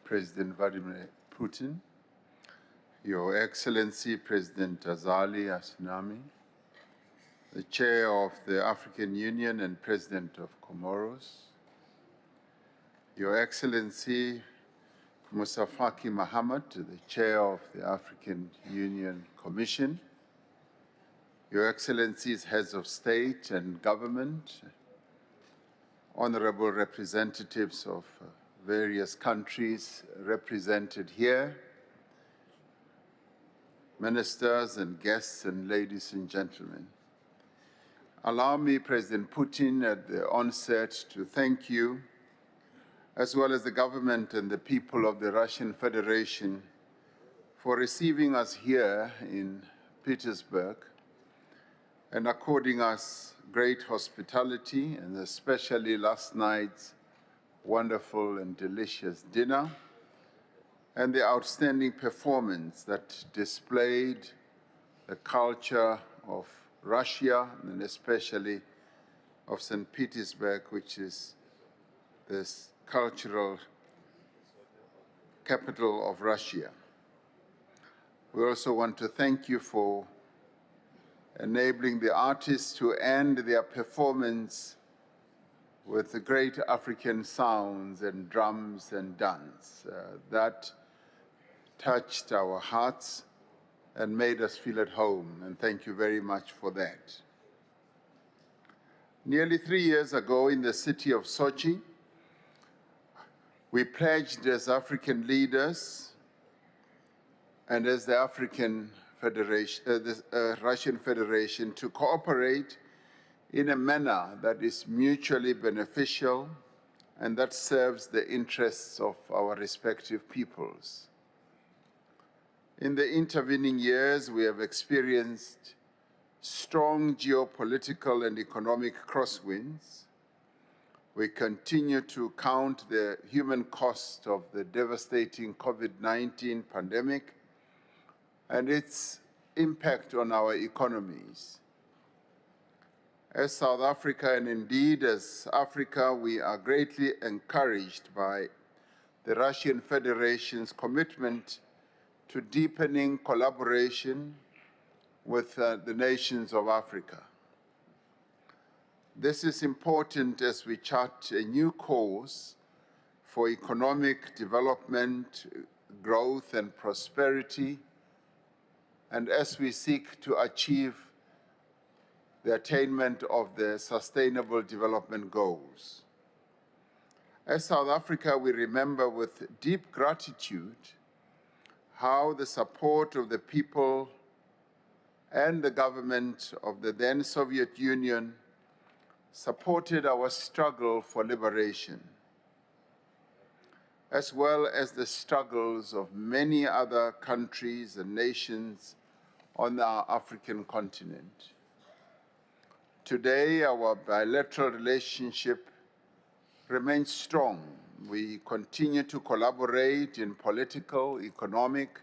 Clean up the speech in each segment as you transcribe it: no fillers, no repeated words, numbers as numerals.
President Vladimir Putin, Your Excellency President Azali Assoumani, the Chair of the African Union and President of Comoros, Your Excellency Moussa Faki Mahamat, the Chair of the African Union Commission, Your Excellencies, Heads of State and Government, honorable representatives of various countries represented here, ministers and guests and ladies and gentlemen. Allow me, President Putin, at the onset to thank you, as well as the government and the people of the Russian Federation, for receiving us here in Petersburg and according us great hospitality, and especially last night's wonderful and delicious dinner, and the outstanding performance that displayed the culture of Russia, and especially of St. Petersburg, which is this cultural capital of Russia. We also want to thank you for enabling the artists to end their performance with the great African sounds and drums and dance. That touched our hearts and made us feel at home, and thank you very much for that. Nearly 3 years ago in the city of Sochi, we pledged as African leaders and as the Russian Federation to cooperate in a manner that is mutually beneficial and that serves the interests of our respective peoples. In the intervening years, we have experienced strong geopolitical and economic crosswinds. We continue to count the human cost of the devastating COVID-19 pandemic and its impact on our economies. As South Africa, and indeed as Africa, we are greatly encouraged by the Russian Federation's commitment to deepening collaboration with the nations of Africa. This is important as we chart a new course for economic development, growth, and prosperity, and as we seek to achieve the attainment of the Sustainable Development Goals. As South Africa, we remember with deep gratitude how the support of the people and the government of the then Soviet Union supported our struggle for liberation, as well as the struggles of many other countries and nations on our African continent. Today, our bilateral relationship remains strong. We continue to collaborate in political, economic,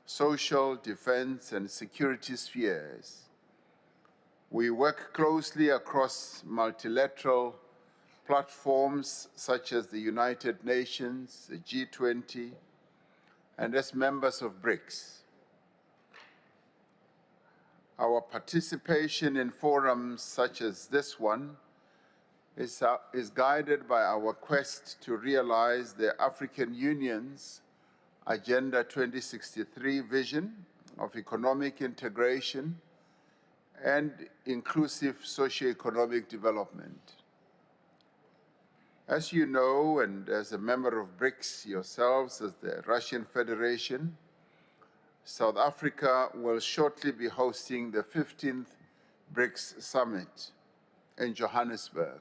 social, defense, and security spheres. We work closely across multilateral platforms such as the United Nations, the G20, and as members of BRICS. Our participation in forums such as this one is guided by our quest to realize the African Union's Agenda 2063 vision of economic integration and inclusive socio-economic development. As you know, and as a member of BRICS yourselves, as the Russian Federation, South Africa will shortly be hosting the 15th BRICS Summit in Johannesburg.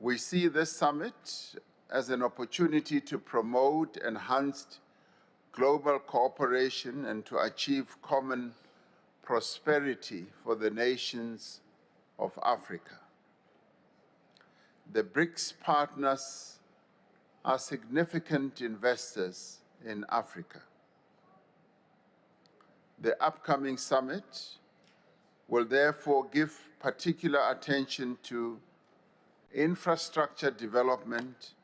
We see this summit as an opportunity to promote enhanced global cooperation and to achieve common prosperity for the nations of Africa. The BRICS partners are significant investors in Africa. The upcoming summit will therefore give particular attention to infrastructure development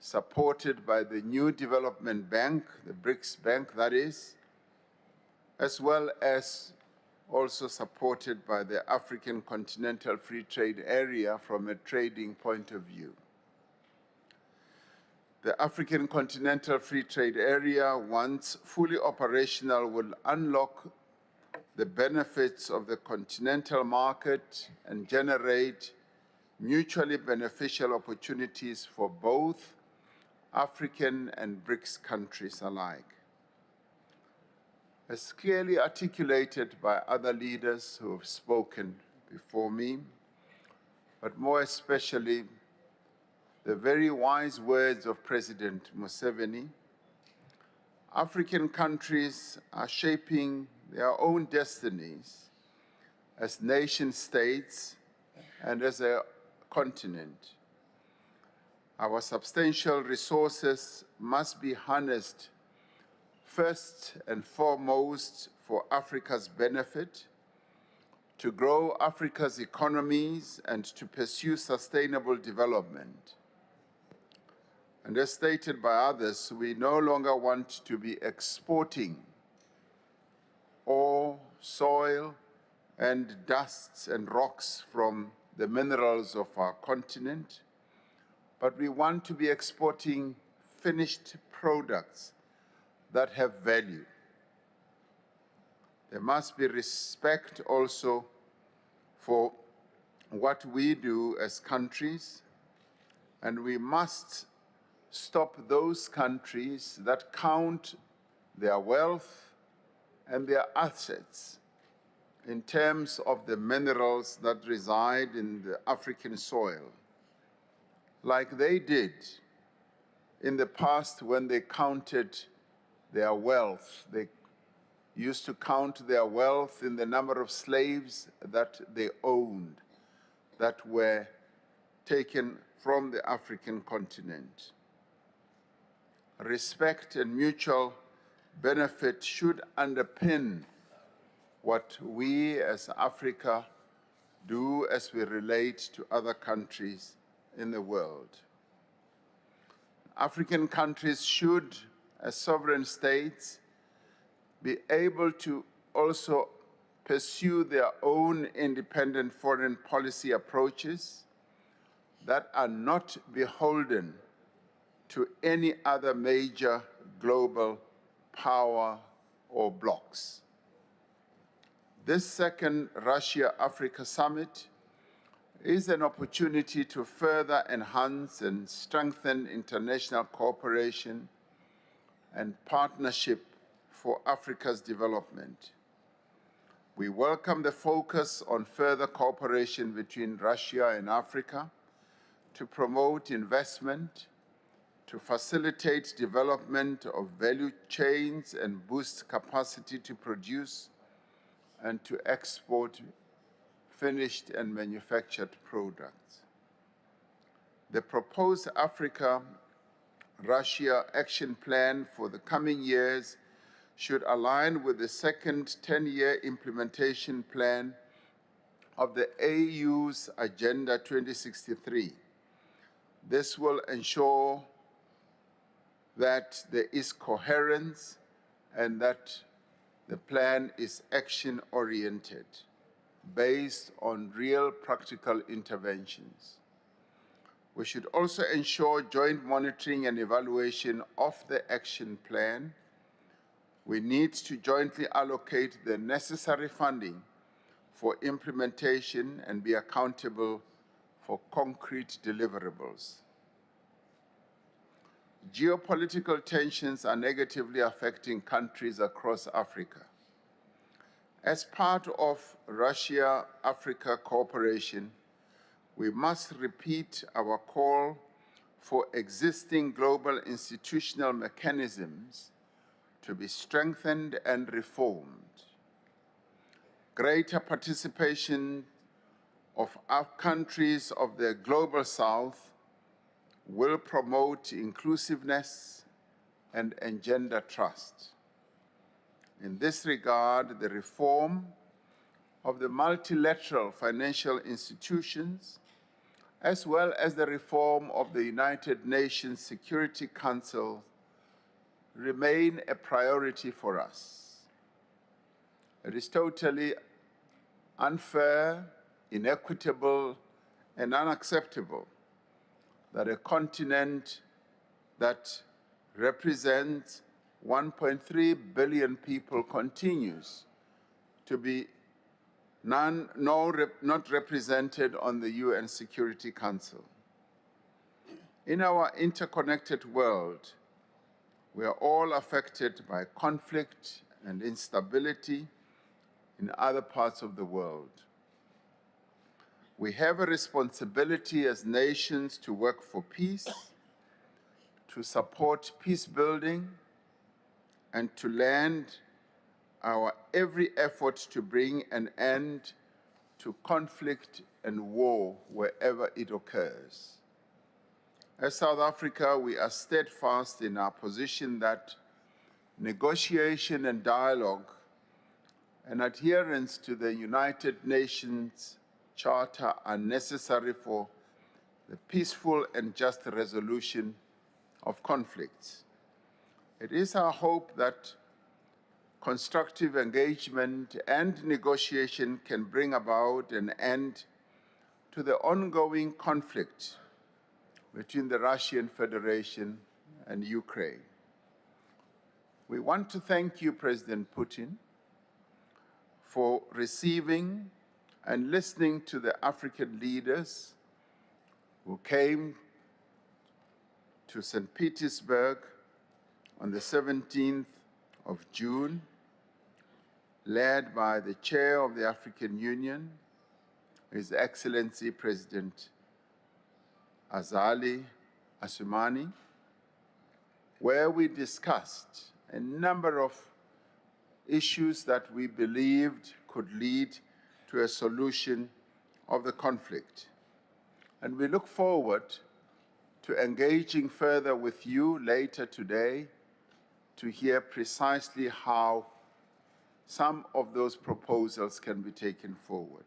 supported by the new development bank, the BRICS bank that is, as well as also supported by the African Continental Free Trade Area from a trading point of view. The African Continental Free Trade Area, once fully operational, will unlock the benefits of the continental market and generate mutually beneficial opportunities for both African and BRICS countries alike. As clearly articulated by other leaders who have spoken before me, but more especially the very wise words of President Museveni, African countries are shaping their own destinies as nation states and as a continent. Our substantial resources must be harnessed first and foremost for Africa's benefit, to grow Africa's economies and to pursue sustainable development. And as stated by others, we no longer want to be exporting ore, soil, and dusts and rocks from the minerals of our continent, but we want to be exporting finished products that have value. There must be respect also for what we do as countries, and we must stop those countries that count their wealth and their assets in terms of the minerals that reside in the African soil, like they did in the past when they counted their wealth. They used to count their wealth in the number of slaves that they owned, that were taken from the African continent. Respect and mutual benefit should underpin what we as Africa do as we relate to other countries in the world. African countries should, as sovereign states, be able to also pursue their own independent foreign policy approaches that are not beholden to any other major global power or blocs. This second Russia-Africa summit is an opportunity to further enhance and strengthen international cooperation and partnership for Africa's development. We welcome the focus on further cooperation between Russia and Africa to promote investment, to facilitate development of value chains and boost capacity to produce and to export finished and manufactured products. The proposed Africa-Russia Action Plan for the coming years should align with the second 10-year implementation plan of the AU's Agenda 2063. This will ensure that there is coherence and that the plan is action-oriented, based on real practical interventions. We should also ensure joint monitoring and evaluation of the action plan. We need to jointly allocate the necessary funding for implementation and be accountable for concrete deliverables. Geopolitical tensions are negatively affecting countries across Africa. As part of Russia-Africa cooperation, we must repeat our call for existing global institutional mechanisms to be strengthened and reformed. Greater participation of our countries of the Global South will promote inclusiveness and engender trust. In this regard, the reform of the multilateral financial institutions as well as the reform of the United Nations Security Council, remain a priority for us. It is totally unfair, inequitable, and unacceptable that a continent that represents 1.3 billion people continues to be not represented on the UN Security Council. In our interconnected world, we are all affected by conflict and instability in other parts of the world. We have a responsibility as nations to work for peace, to support peace building, and to lend our every effort to bring an end to conflict and war wherever it occurs. As South Africa, we are steadfast in our position that negotiation and dialogue and adherence to the United Nations Charter are necessary for the peaceful and just resolution of conflicts. It is our hope that constructive engagement and negotiation can bring about an end to the ongoing conflict between the Russian Federation and Ukraine. We want to thank you, President Putin, for receiving and listening to the African leaders who came to St. Petersburg on the 17th of June, led by the Chair of the African Union, His Excellency President Azali Assoumani, where we discussed a number of issues that we believed could lead to a solution of the conflict. And we look forward to engaging further with you later today to hear precisely how some of those proposals can be taken forward.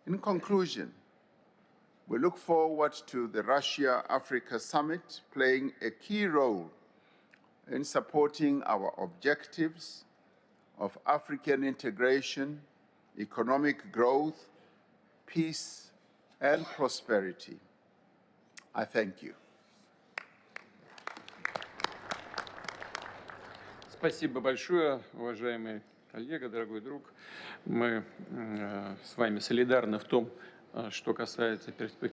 In conclusion, we look forward to the Russia-Africa Summit playing a key role in supporting our objectives of African integration, economic growth, peace, and prosperity. I thank you. Спасибо большое, уважаемый коллега, дорогой друг. Мы с вами солидарны в том, что касается перспектив